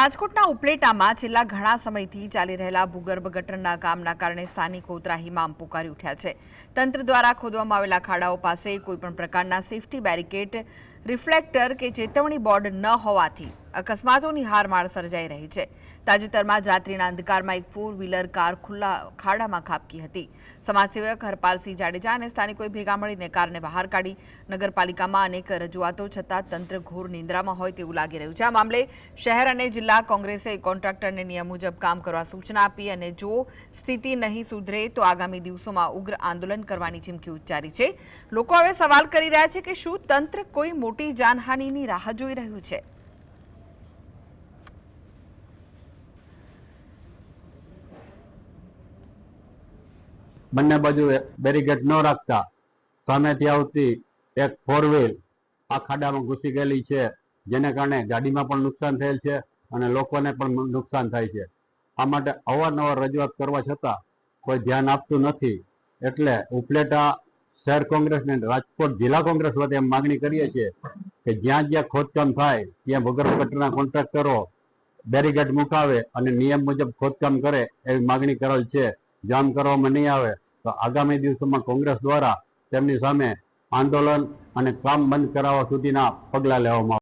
રાજકોટના ઉપલેટામાં છેલ્લા ઘણા સમયથી ચાલી રહેલા ભૂગર્ભ ગટરના કામના કારણે સ્થાનિકો ત્રાહિમામ પોકારી ઉઠ્યા છે। તંત્ર દ્વારા ખોદવામાં આવેલા ખાડાઓ પાસે કોઈપણ પ્રકારના સેફટી બેરિકેડ, રિફ્લેક્ટર કે ચેતવણી બોર્ડ ન હોવાથી અકસ્માતોની હારમાળ સર્જાઈ રહી છે। તાજેતરમાં જ રાત્રિના અંધકારમાં એક 4-વ્હીલર કાર ખુલ્લા ખાડામાં ખાબકી હતી। સમાજસેવક હરપાલસિંહ જાડેજા અને સ્થાનિકોએ ભેગા મળીને કારને બહાર કાઢી। નગરપાલિકામાં અનેક રજૂઆતો છતાં તંત્ર ઘોર નિંદ્રામાં હોય તેવું લાગી રહ્યું છે। આ મામલે શહેર અને જિલ્લા કોંગ્રેસે કોન્ટ્રાક્ટરને નિયમ મુજબ કામ કરવા સૂચના આપી અને જો સ્થિતિ નહીં સુધરે તો આગામી દિવસોમાં ઉગ્ર આંદોલન કરવાની ચીમકી ઉચ્ચારી છે। લોકો હવે સવાલ કરી રહ્યા છે કે શું તંત્ર કોઈ મોટી જાનહાનિની રાહ જોઈ રહ્યું છે? બંને બાજુ બેરીકેડ ન રાખતા સામેથી આવતી એક 4 વ્હીલ આ ખાડામાં ઘૂસી ગયેલી છે, જેને કારણે ગાડીમાં પણ નુકસાન થયેલ છે અને લોકોને પણ નુકસાન થાય છે। આ માટે અવારનવાર રજૂઆત કરવા છતાં કોઈ ધ્યાન આપતું નથી। એટલે ઉપલેટા શહેર કોંગ્રેસ અને રાજકોટ જિલ્લા કોંગ્રેસ વતી માગણી કરીએ છીએ કે જ્યાં જ્યાં ખોદકામ થાય ત્યાં ભૂગર્ભ ગટરના કોન્ટ્રાક્ટરો બેરીકેડ મુકાવે અને નિયમ મુજબ ખોદકામ કરે એવી માગણી કરેલ છે। જો આમ કરવામાં નહીં આવે તો આગામી દિવસોમાં કોંગ્રેસ દ્વારા તેમની સામે આંદોલન અને કામ બંધ કરાવવા સુધીના પગલાં લેવામાં આવશે।